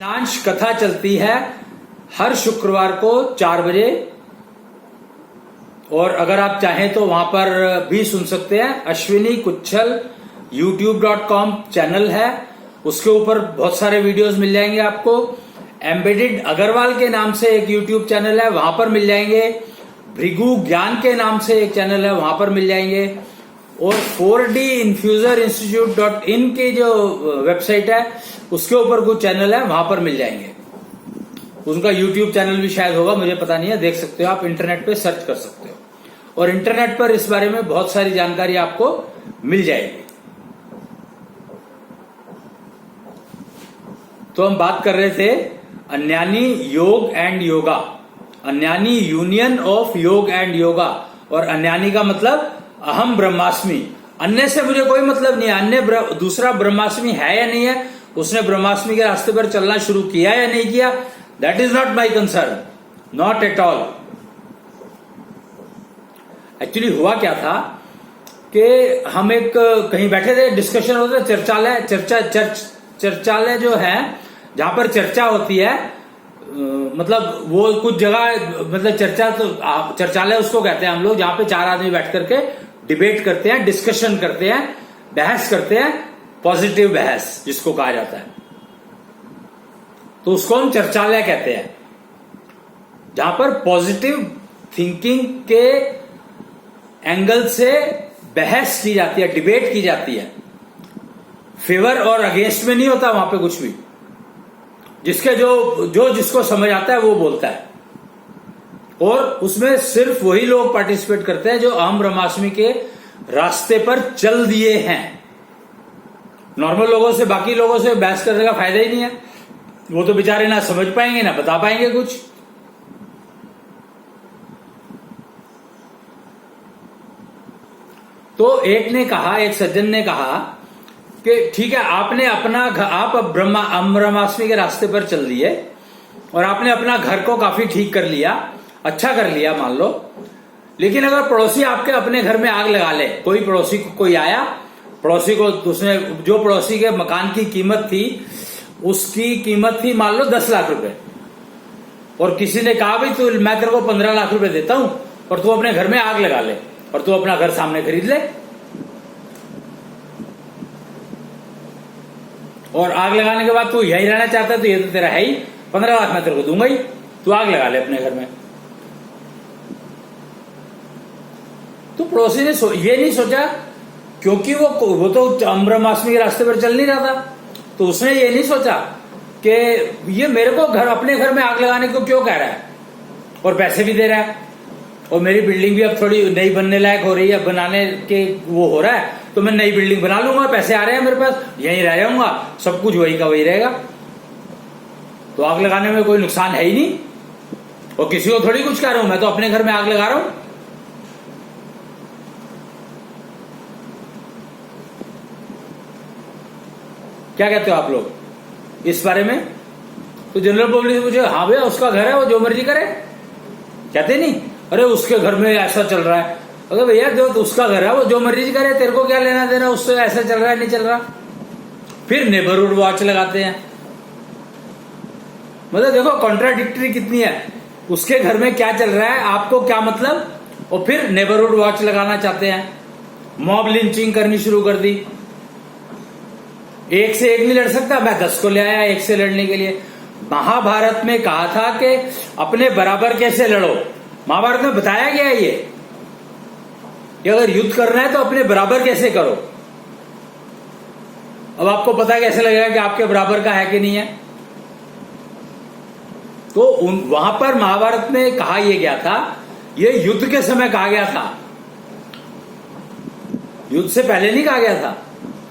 अधिकांश कथा चलती है हर शुक्रवार को 4 बजे। और अगर आप चाहें तो वहां पर भी सुन सकते हैं। अश्विनी कुच्छल youtube.com चैनल है, उसके ऊपर बहुत सारे वीडियोस मिल जाएंगे आपको। एम्बेडेड अग्रवाल के नाम से एक यूट्यूब चैनल है, वहां पर मिल जाएंगे। भृगु ज्ञान के नाम से एक चैनल है, वहां पर मिल जाएंगे। और 4dinfusorinstitute.in की जो वेबसाइट है उसके ऊपर कुछ चैनल है, वहां पर मिल जाएंगे। उनका यूट्यूब चैनल भी शायद होगा, मुझे पता नहीं है, देख सकते हो आप, इंटरनेट पे सर्च कर सकते हो। और इंटरनेट पर इस बारे में बहुत सारी जानकारी आपको मिल जाएगी। तो हम बात कर रहे थे अन्यानी योग एंड योगा, अन्यानी यूनियन ऑफ योग एंड योगा। और अन्यानी का मतलब अहम ब्रह्मास्मि, अन्य से मुझे कोई मतलब नहीं है। अन्य दूसरा ब्रह्मास्मि है या नहीं है, उसने ब्रह्मास्मि के रास्ते पर चलना शुरू किया या नहीं किया, that is not my concern, not at all. Actually हुआ क्या था कि हम एक कहीं बैठे थे, डिस्कशन होता है, चर्चालय जो है जहां पर चर्चा होती है, मतलब वो कुछ जगह, मतलब चर्चा तो चर्चालय उसको कहते हैं हम लोग, जहां पे 4 आदमी बैठ करके डिबेट करते हैं, डिस्कशन करते हैं, बहस करते हैं, पॉजिटिव बहस जिसको कहा जाता है, तो उसको हम चर्चालय कहते हैं। जहां पर पॉजिटिव थिंकिंग के एंगल से बहस की जाती है, डिबेट की जाती है। फेवर और अगेंस्ट में नहीं होता वहां पे कुछ भी, जिसके जो जिसको समझ आता है वो बोलता है। और उसमें सिर्फ वही लोग पार्टिसिपेट करते हैं जो अहम ब्रह्मास्मि के रास्ते पर चल दिए हैं। नॉर्मल लोगों से, बाकी लोगों से बहस करने का फायदा ही नहीं है, वो तो बेचारे ना समझ पाएंगे ना बता पाएंगे कुछ। तो एक ने कहा, एक सज्जन ने कहा कि ठीक है, आपने अपना आप अब ब्रह्मास्मि के रास्ते पर चल दिए और आपने अपना घर को काफी ठीक कर लिया, अच्छा कर लिया मान लो, लेकिन अगर पड़ोसी आपके अपने घर में आग लगा ले, कोई पड़ोसी को, कोई आया पड़ोसी को, उसने जो पड़ोसी के मकान की कीमत थी, उसकी कीमत थी मान लो 10 लाख रुपए, और किसी ने कहा भाई तू, मैं तेरे को 15 लाख रुपए देता हूं और तू अपने घर में आग लगा ले और तू अपना घर सामने खरीद ले। और आग लगाने के बाद तू यही रहना चाहता है तो ये तो तेरा है ही, 15 लाख मैं तेरे को दूंगा ही, तू आग लगा ले अपने घर में। तो पड़ोसी ने ये नहीं सोचा, क्योंकि वो तो ब्रह्मास्मि के रास्ते पर चल नहीं रहा था, तो उसने ये नहीं सोचा कि ये मेरे को अपने घर में आग लगाने को क्यों कह रहा है, और पैसे भी दे रहा है, और मेरी बिल्डिंग भी अब थोड़ी नई बनने लायक हो रही है, बनाने के वो हो रहा है, तो मैं नई बिल्डिंग बना लूंगा, पैसे आ रहे हैं मेरे पास, यहीं रह जाऊंगा, सब कुछ वही का वही रहेगा, तो आग लगाने में कोई नुकसान है ही नहीं। और किसी को थोड़ी कुछ कह रहा हूं, मैं तो अपने घर में आग लगा रहा हूं। क्या कहते हो आप लोग इस बारे में? तो जनरल पब्लिक पूछे, हाँ भैया उसका घर है, वो जो मर्जी करे, कहते नहीं अरे उसके घर में ऐसा चल रहा है। अगर भैया जो उसका घर है वो जो मर्जी करे, तेरे को क्या लेना देना उससे, ऐसा चल रहा है नहीं चल रहा। फिर नेबरहुड वॉच लगाते हैं, मतलब देखो कॉन्ट्राडिक्टरी कितनी है, उसके घर में क्या चल रहा है, आपको क्या मतलब, और फिर नेबरहुड वॉच लगाना चाहते हैं। मॉब लिंचिंग करनी शुरू कर दी, एक से एक नहीं लड़ सकता, मैं 10 को ले आया एक से लड़ने के लिए। महाभारत में कहा था कि अपने बराबर कैसे लड़ो, महाभारत में बताया गया है ये कि अगर युद्ध करना है तो अपने बराबर कैसे करो। अब आपको पता कैसे लगेगा कि आपके बराबर का है कि नहीं है? तो वहां पर महाभारत में कहा यह गया था, ये युद्ध के समय कहा गया था, युद्ध से पहले नहीं कहा गया था।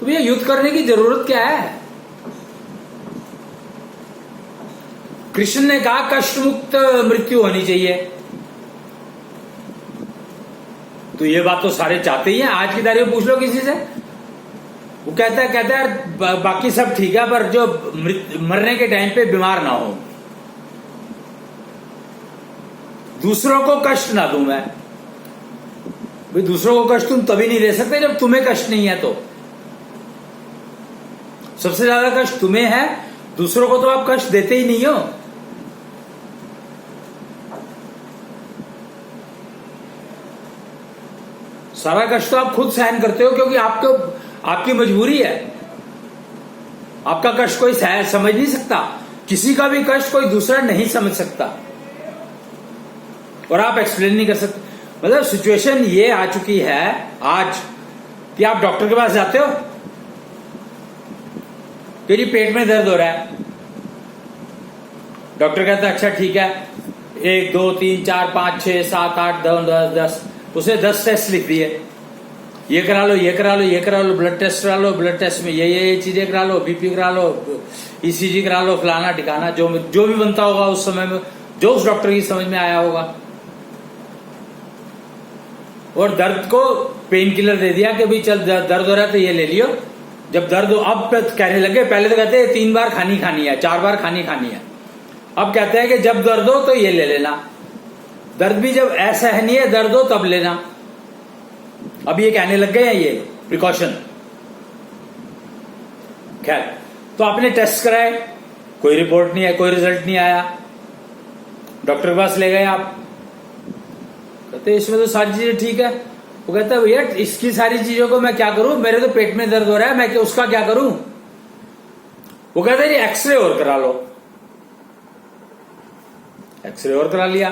तो भैया युद्ध करने की जरूरत क्या है? कृष्ण ने कहा कष्ट मुक्त मृत्यु होनी चाहिए, तो ये बात तो सारे चाहते ही हैं। आज की तारीख में पूछ लो किसी से, वो कहता है बाकी सब ठीक है, पर जो मरने के टाइम पे बीमार ना हो, दूसरों को कष्ट ना दूं मैं। भाई दूसरों को कष्ट तुम तभी नहीं दे सकते जब तुम्हें कष्ट नहीं है। तो सबसे ज्यादा कष्ट तुम्हें है दूसरों को तो आप कष्ट देते ही नहीं हो। सारा कष्ट तो आप खुद सहन करते हो, क्योंकि आपकी मजबूरी है। आपका कष्ट कोई समझ नहीं सकता, किसी का भी कष्ट कोई दूसरा नहीं समझ सकता, और आप एक्सप्लेन नहीं कर सकते। मतलब सिचुएशन ये आ चुकी है आज कि आप डॉक्टर के पास जाते हो कि जी पेट में दर्द हो रहा है, डॉक्टर कहता है अच्छा ठीक है, 1 2 3 4 5 6 7 8 9 10, उसे 10 टेस्ट लिख दिए, ये करा लो ये करा लो ये करा लो, ब्लड टेस्ट करा लो, ब्लड टेस्ट में ये चीजें करा लो, बीपी करा लो, ईसीजी करा लो, फलाना ठिकाना, जो भी बनता होगा उस समय में, जो उस डॉक्टर की समझ में आया होगा। और दर्द को पेन किलर दे दिया कि भाई चल दर्द हो रहा है तो ये ले लियो। जब दर्द हो, अब कहने लगे, पहले तो कहते हैं 3 बार खानी है, 4 बार खानी है, अब कहते हैं कि जब दर्द हो तो ये ले लेना। दर्द भी जब असहनीय दर्द हो तब लेना। अब ये कहने लग गए हैं ये प्रिकॉशन। खैर, तो आपने टेस्ट कराए, कोई रिपोर्ट नहीं है, कोई रिजल्ट नहीं आया, डॉक्टर के पास ले गए आप, कहते इसमें तो सारी चीजें ठीक है। वो कहता है भैया इसकी सारी चीजों को मैं क्या करूं, मेरे तो पेट में दर्द हो रहा है, मैं उसका क्या करूं। वो कहता है एक्सरे और करा लो। एक्सरे और करा लिया,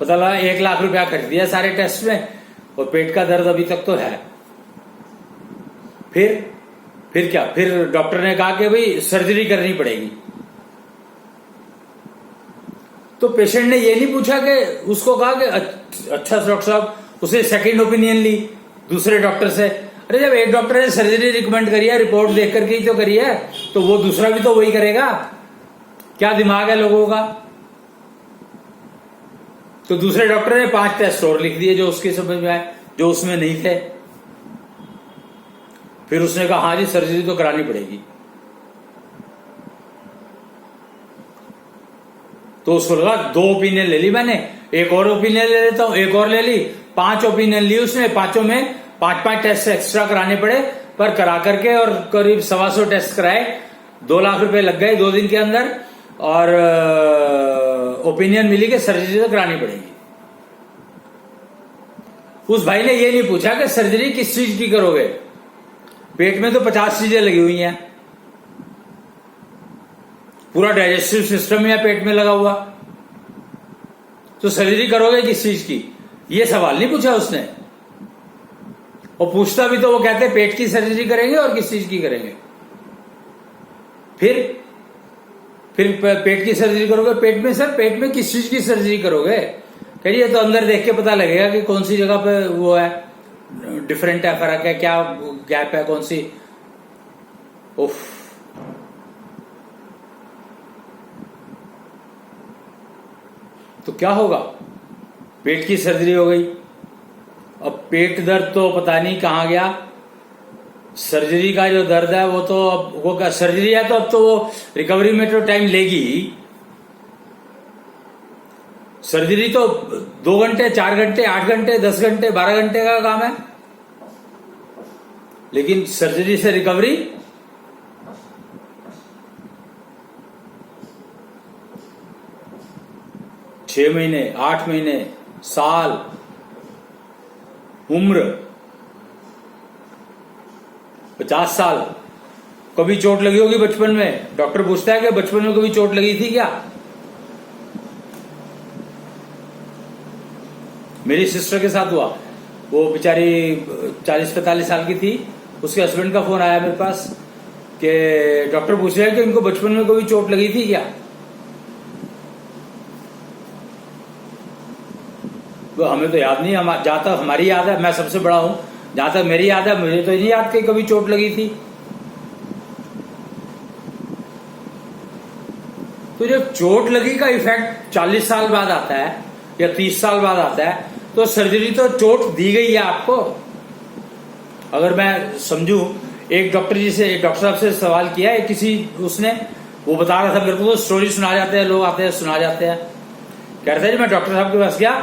पता लगा 1 लाख रुपया खर्च दिया सारे टेस्ट में, और पेट का दर्द अभी तक तो है। फिर क्या, फिर डॉक्टर ने कहा कि भाई सर्जरी करनी पड़ेगी। तो पेशेंट ने ये नहीं पूछा कि उसको कहा कि अच्छा डॉक्टर साहब, उसे सेकंड ओपिनियन ली दूसरे डॉक्टर से। अरे जब एक डॉक्टर ने सर्जरी रिकमेंड करी है, रिपोर्ट देख करके ही तो करी है, तो वो दूसरा भी तो वही करेगा। क्या दिमाग है लोगों का। तो दूसरे डॉक्टर ने 5 टेस्ट और लिख दिए जो उसके समझ में आए, जो उसमें नहीं थे। फिर उसने कहा हाँ जी सर्जरी तो करानी पड़ेगी। तो उसको लगा 2 ओपिनियन ले ली मैंने, एक और ओपिनियन ले लेता हूं, एक और ले ली, 5 ओपिनियन ली उसने। 5 में 5 टेस्ट एक्स्ट्रा कराने पड़े, पर करा करके और करीब 125 टेस्ट कराए, 2 लाख रुपए लग गए 2 दिन के अंदर, और ओपिनियन मिली कि सर्जरी तो करानी पड़ेगी। उस भाई ने ये नहीं पूछा कि सर्जरी किस चीज की करोगे, पेट में तो 50 चीजें लगी हुई हैं, पूरा डाइजेस्टिव सिस्टम है पेट में लगा हुआ, तो सर्जरी करोगे किस चीज की, ये सवाल नहीं पूछा उसने। और पूछता भी तो वो कहते पेट की सर्जरी करेंगे और किस चीज की करेंगे। फिर पेट की सर्जरी करोगे, पेट में सर पेट में किस चीज की सर्जरी करोगे, कहिए तो अंदर देख के पता लगेगा कि कौन सी जगह पे वो है, डिफरेंट है, फर्क है, क्या गैप है, कौन सी। उफ, तो क्या होगा, पेट की सर्जरी हो गई, अब पेट दर्द तो पता नहीं कहां गया, सर्जरी का जो दर्द है वो तो अब वो क्या सर्जरी है, तो अब तो वो रिकवरी में तो टाइम लेगी। सर्जरी तो 2 घंटे 4 घंटे 8 घंटे 10 घंटे 12 घंटे का काम है, लेकिन सर्जरी से रिकवरी 6 महीने 8 महीने साल, उम्र 50 साल। कभी चोट लगी होगी बचपन में, डॉक्टर पूछता है कि बचपन में कभी चोट लगी थी क्या। मेरी सिस्टर के साथ हुआ, वो बेचारी 40-45 साल की थी, उसके हस्बैंड का फोन आया मेरे पास कि डॉक्टर पूछ रहे हैं कि इनको बचपन में कभी चोट लगी थी क्या। तो हमें तो याद नहीं, जहां तक हमारी याद है, मैं सबसे बड़ा हूं, जहां तक मेरी याद है, मुझे तो नहीं याद कि कभी चोट लगी थी। तो जब चोट लगी का इफेक्ट 40 साल बाद आता है या 30 साल बाद आता है, तो सर्जरी तो चोट दी गई है आपको। अगर मैं समझू, एक डॉक्टर जी से, एक डॉक्टर साहब से सवाल किया है किसी, उसने वो बता रहा था मेरे को, तो स्टोरी सुना जाते हैं लोग, आते हैं सुना जाते हैं, कह रहे थे मैं डॉक्टर साहब के पास गया,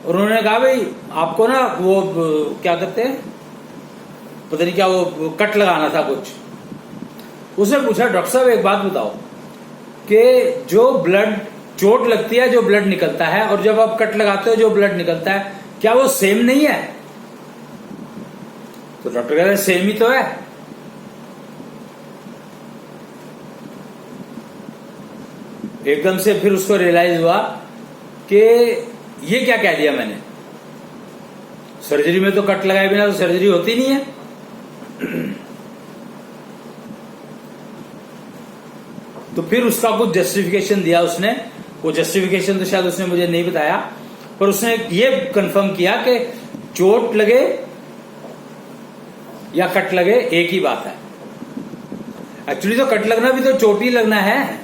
उन्होंने कहा भाई आपको ना वो क्या करते हैं, पता नहीं क्या, वो कट लगाना था कुछ। उसने पूछा डॉक्टर साहब एक बात बताओ, कि जो ब्लड चोट लगती है, जो ब्लड निकलता है, और जब आप कट लगाते हो जो ब्लड निकलता है, क्या वो सेम नहीं है? तो डॉक्टर कहते हैं सेम ही तो है। एकदम से फिर उसको रियलाइज हुआ कि ये क्या कह दिया मैंने, सर्जरी में तो कट लगाए बिना तो सर्जरी होती नहीं है। तो फिर उसका कुछ जस्टिफिकेशन दिया उसने। वो जस्टिफिकेशन तो शायद उसने मुझे नहीं बताया, पर उसने ये कंफर्म किया कि चोट लगे या कट लगे एक ही बात है। एक्चुअली तो कट लगना भी तो चोट ही लगना है।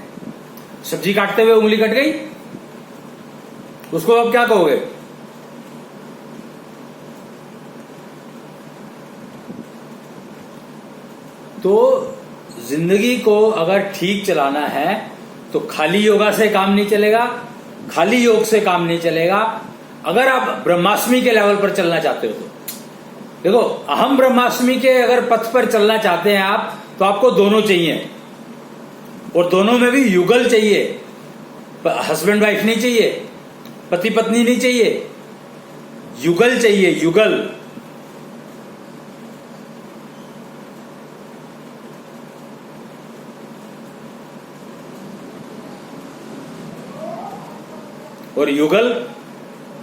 सब्जी काटते हुए उंगली कट गई, उसको अब क्या कहोगे? तो जिंदगी को अगर ठीक चलाना है तो खाली योगा से काम नहीं चलेगा, खाली योग से काम नहीं चलेगा। अगर आप ब्रह्मास्मि के लेवल पर चलना चाहते हो तो देखो, अहम ब्रह्मास्मि के अगर पथ पर चलना चाहते हैं आप, तो आपको दोनों चाहिए, और दोनों में भी युगल चाहिए। हस्बैंड वाइफ नहीं चाहिए, पति पत्नी नहीं चाहिए, युगल चाहिए, युगल। और युगल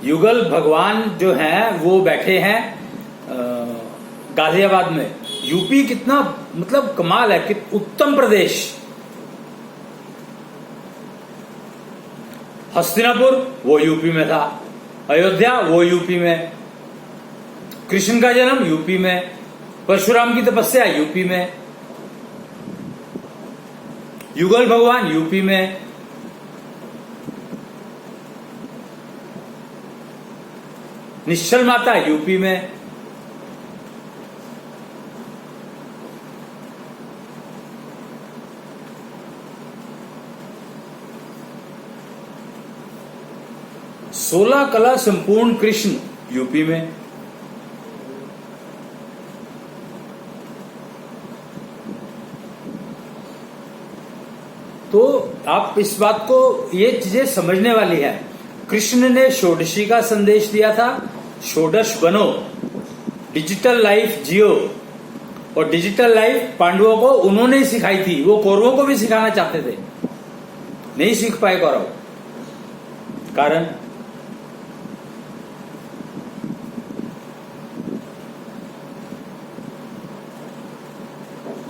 युगल भगवान जो हैं वो बैठे हैं गाजियाबाद में। यूपी कितना मतलब कमाल है, कि उत्तम प्रदेश। हस्तिनापुर वो यूपी में था, अयोध्या वो यूपी में, कृष्ण का जन्म यूपी में, परशुराम की तपस्या यूपी में, युगल भगवान यूपी में, निश्चल माता यूपी में। सोलह कला संपूर्ण कृष्ण यूपी में। तो आप इस बात को, ये चीजें समझने वाली है। कृष्ण ने षोडशी का संदेश दिया था, षोडश बनो, डिजिटल लाइफ जियो। और डिजिटल लाइफ पांडवों को उन्होंने ही सिखाई थी, वो कौरवों को भी सिखाना चाहते थे, नहीं सीख पाए कौरव। कारण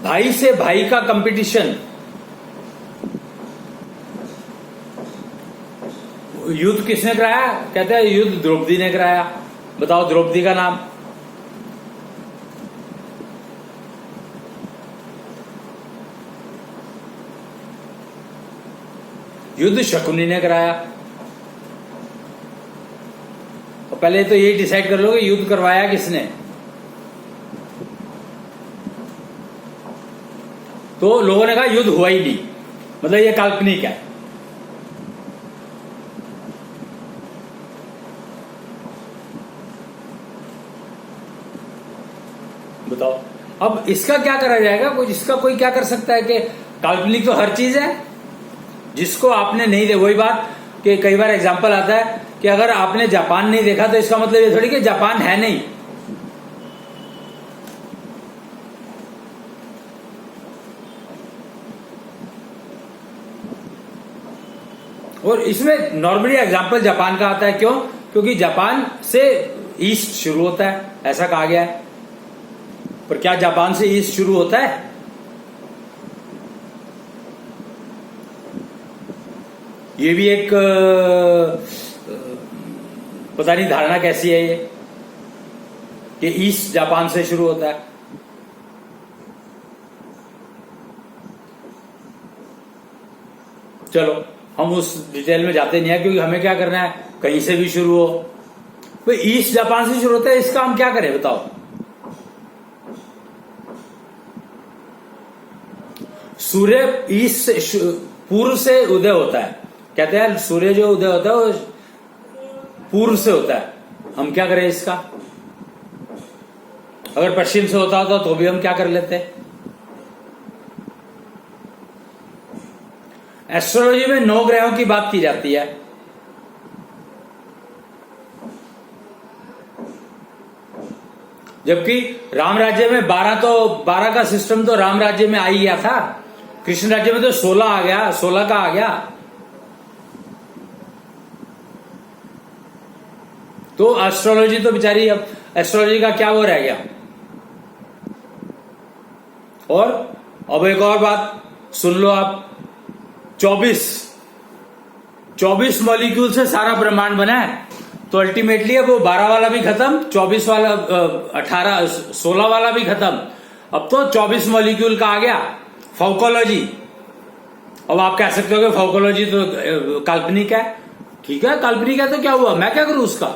भाई से भाई का कंपटीशन। युद्ध किसने कराया? कहते हैं युद्ध द्रौपदी ने कराया। बताओ द्रौपदी का नाम। युद्ध शकुनी ने कराया। और पहले तो ये डिसाइड कर लो कि युद्ध करवाया किसने। तो लोगों ने कहा युद्ध हुआ ही नहीं, मतलब ये काल्पनिक है। बताओ अब इसका क्या करा जाएगा? इसका कोई क्या कर सकता है कि काल्पनिक तो हर चीज है। जिसको आपने नहीं देखा, वही बात कि कई बार एग्जांपल आता है कि अगर आपने जापान नहीं देखा तो इसका मतलब ये थोड़ी कि जापान है नहीं। और इसमें नॉर्मली एग्जांपल जापान का आता है। क्यों? क्योंकि जापान से ईस्ट शुरू होता है, ऐसा कहा गया है। पर क्या जापान से ईस्ट शुरू होता है? ये भी एक पता नहीं धारणा कैसी है ये कि ईस्ट जापान से शुरू होता है। चलो हम उस डिटेल में जाते नहीं है, क्योंकि हमें क्या करना है, कहीं से भी शुरू हो। भाई ईस्ट जापान से शुरू होता है, इसका हम क्या करें बताओ? सूर्य ईस्ट से, पूर्व से उदय होता है। कहते हैं सूर्य जो उदय होता है वो पूर्व से होता है। हम क्या करें इसका? अगर पश्चिम से होता होता तो भी हम क्या कर लेते? एस्ट्रोलॉजी में 9 ग्रहों की बात की जाती है, जबकि राम राज्य में 12 का सिस्टम तो राम राज्य में आ ही गया था। कृष्ण राज्य में तो 16 आ गया, 16 का आ गया। तो एस्ट्रोलॉजी तो बेचारी, अब एस्ट्रोलॉजी का क्या वो रह गया। और अब एक और बात सुन लो आप, 24 मॉलिक्यूल से सारा ब्रह्मांड बना है, तो अल्टीमेटली अब वो 12 वाला भी खत्म, 24 वाला 16 वाला भी खत्म, अब तो 24 मॉलिक्यूल का आ गया फाउकोलॉजी। अब आप कह सकते हो कि फाउकोलॉजी तो काल्पनिक है। ठीक है, काल्पनिक है तो क्या हुआ, मैं क्या करूं उसका।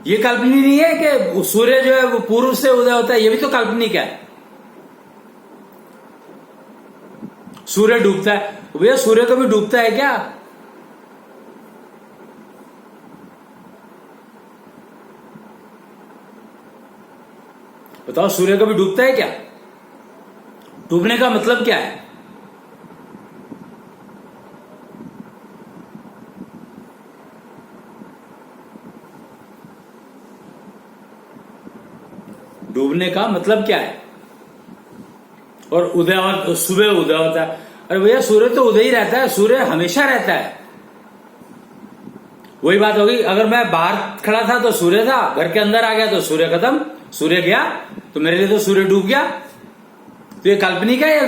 ये काल्पनिक नहीं है कि सूर्य जो है वो पूर्व से उदय होता है, ये भी तो काल्पनिक है। सूर्य डूबता है, भैया सूर्य कभी डूबता है क्या। बताओ, सूर्य कभी डूबता है क्या। डूबने का मतलब क्या है। डूबने का मतलब क्या है। और उदय, सुबह उदय होता है। अरे भैया सूर्य तो उदय ही रहता है, सूर्य हमेशा रहता है। वही बात होगी, अगर मैं बाहर खड़ा था तो सूर्य था, घर के अंदर आ गया तो सूर्य खत्म, सूर्य गया तो मेरे लिए तो सूर्य डूब गया। तो ये काल्पनिक है या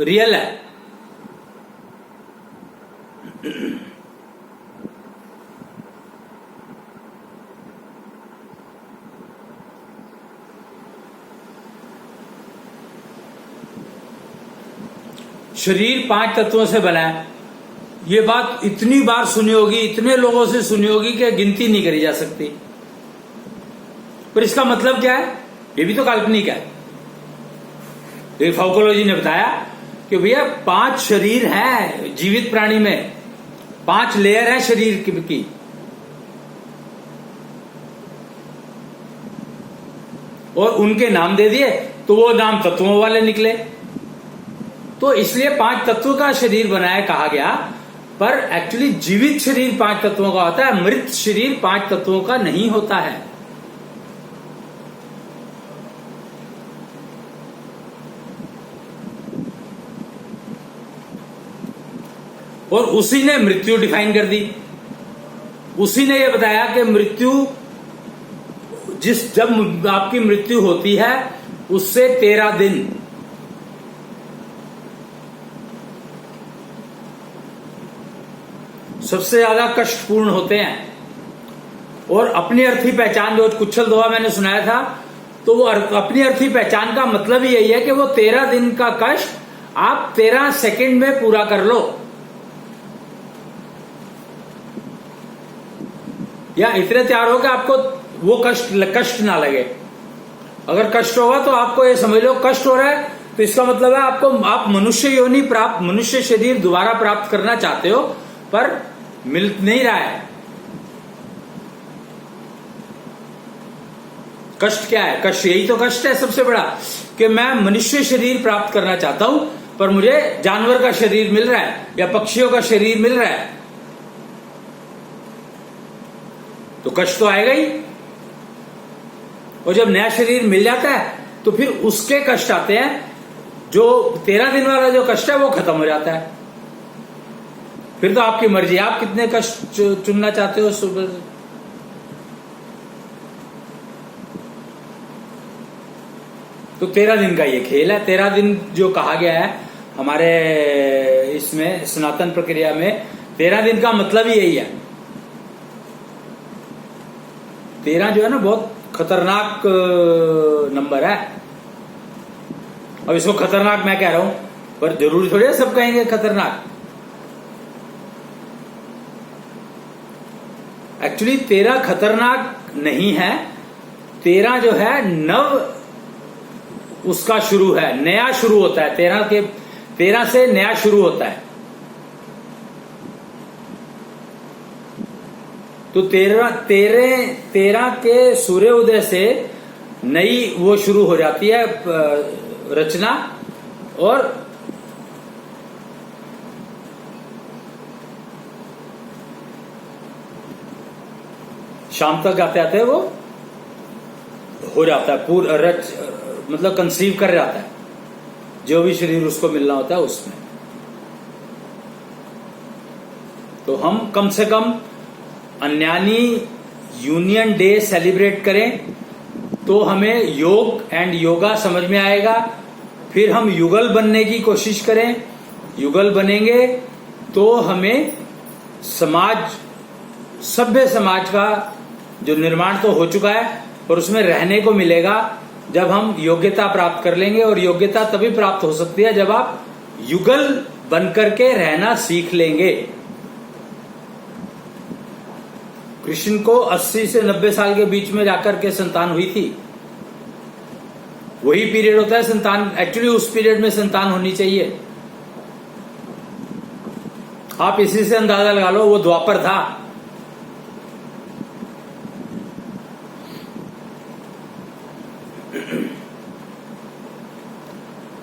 रियल है। शरीर 5 तत्वों से बना है, ये बात इतनी बार सुनी होगी, इतने लोगों से सुनी होगी कि गिनती नहीं करी जा सकती। पर इसका मतलब क्या है, ये भी तो काल्पनिक है। तो फाउकोलॉजी ने बताया कि भैया 5 शरीर हैं जीवित प्राणी में, 5 लेयर है शरीर की। और उनके नाम दे दिए तो वो नाम तत्वों वाले निकले। तो इसलिए 5 तत्वों का शरीर बनाया कहा गया, पर एक्चुअली जीवित शरीर 5 तत्वों का होता है, मृत शरीर 5 तत्वों का नहीं होता है। और उसी ने मृत्यु डिफाइन कर दी। उसी ने यह बताया कि मृत्यु जब आपकी मृत्यु होती है उससे 13 दिन सबसे ज्यादा कष्टपूर्ण होते हैं। और अपनी अर्थी पहचान, जो कुच्छल दोहा मैंने सुनाया था, तो वो अपनी अर्थी पहचान का मतलब ही यही है कि वो 13 दिन का कष्ट आप 13 सेकंड में पूरा कर लो, या इतने तैयार हो कि आपको वो कष्ट ना लगे। अगर कष्ट होगा तो आपको ये समझ लो कष्ट हो रहा है, तो इसका मतलब है आप मनुष्य शरीर दोबारा प्राप्त करना चाहते हो, पर मिल नहीं रहा है। कष्ट क्या है, कष्ट यही तो कष्ट है सबसे बड़ा, कि मैं मनुष्य शरीर प्राप्त करना चाहता हूं पर मुझे जानवर का शरीर मिल रहा है या पक्षियों का शरीर मिल रहा है, तो कष्ट तो आएगा ही। और जब नया शरीर मिल जाता है तो फिर उसके कष्ट आते हैं, जो 13 दिन वाला जो कष्ट है वो खत्म हो जाता है। फिर तो आपकी मर्जी, आप कितने कष्ट चुनना चाहते हो सुबह। तो 13 दिन का ये खेल है। 13 दिन जो कहा गया है हमारे इसमें सनातन प्रक्रिया में, 13 दिन का मतलब ही यही है। 13 जो है ना बहुत खतरनाक नंबर है। अब इसको खतरनाक मैं कह रहा हूं, पर जरूरी थोड़ी है सब कहेंगे खतरनाक। एक्चुअली 13 खतरनाक नहीं है, 13 जो है नव उसका शुरू है, नया शुरू होता है। 13 से नया शुरू होता है। तो 13 के सूर्य उदय से नई वो शुरू हो जाती है रचना। और शाम तक आते आते वो हो जाता है, पूरा मतलब कंसीव कर जाता है जो भी शरीर उसको मिलना होता है उसमें। तो हम कम से कम अन्यानी यूनियन डे सेलिब्रेट करें तो हमें योग एंड योगा समझ में आएगा। फिर हम युगल बनने की कोशिश करें, युगल बनेंगे तो हमें समाज, सभ्य समाज का जो निर्माण तो हो चुका है और उसमें रहने को मिलेगा जब हम योग्यता प्राप्त कर लेंगे। और योग्यता तभी प्राप्त हो सकती है जब आप युगल बनकर के रहना सीख लेंगे। कृष्ण को 80 से 90 साल के बीच में जाकर के संतान हुई थी। वही पीरियड होता है संतान, एक्चुअली उस पीरियड में संतान होनी चाहिए। आप इसी से अंदाजा लगा लो वो द्वापर था।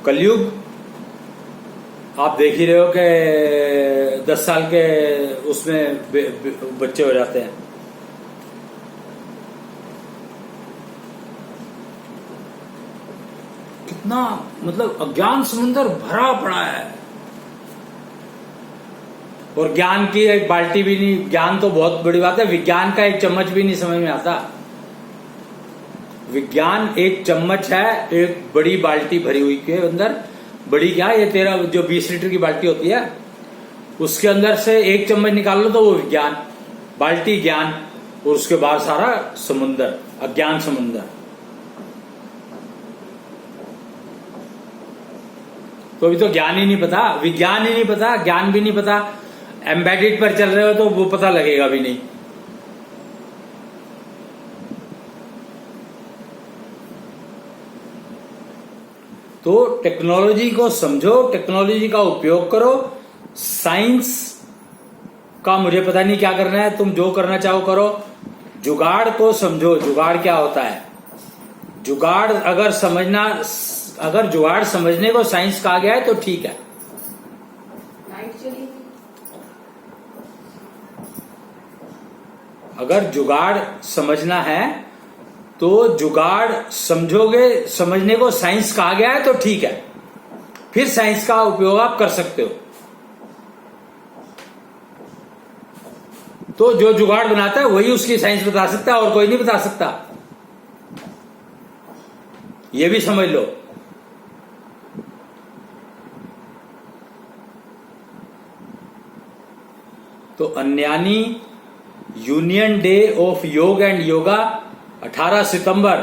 कलयुग आप देख ही रहे हो कि 10 साल के उसमें बच्चे हो जाते हैं। कितना मतलब अज्ञान समुद्र भरा पड़ा है और ज्ञान की एक बाल्टी भी नहीं। ज्ञान तो बहुत बड़ी बात है, विज्ञान का एक चम्मच भी नहीं समझ में आता। विज्ञान एक चम्मच है, एक बड़ी बाल्टी भरी हुई के अंदर। बड़ी क्या, ये तेरा जो 20 लीटर की बाल्टी होती है उसके अंदर से एक चम्मच निकाल लो तो वो विज्ञान, बाल्टी ज्ञान, और उसके बाद सारा समुंदर, अज्ञान समुंदर। तो अभी तो ज्ञान ही नहीं पता, विज्ञान ही नहीं पता, ज्ञान भी नहीं पता। एम्बेडेड पर चल रहे हो तो वो पता लगेगा भी नहीं। तो टेक्नोलॉजी को समझो, टेक्नोलॉजी का उपयोग करो। साइंस का मुझे पता नहीं क्या करना है, तुम जो करना चाहो करो। जुगाड़ को समझो, जुगाड़ क्या होता है। जुगाड़ अगर जुगाड़ समझने को साइंस कहा गया है तो ठीक है। अगर जुगाड़ समझना है तो जुगाड़ समझोगे, समझने को साइंस कहा गया है तो ठीक है, फिर साइंस का उपयोग आप कर सकते हो। तो जो जुगाड़ बनाता है वही उसकी साइंस बता सकता है और कोई नहीं बता सकता, ये भी समझ लो। तो अन्यानी यूनियन डे ऑफ योग एंड योगा 18 सितंबर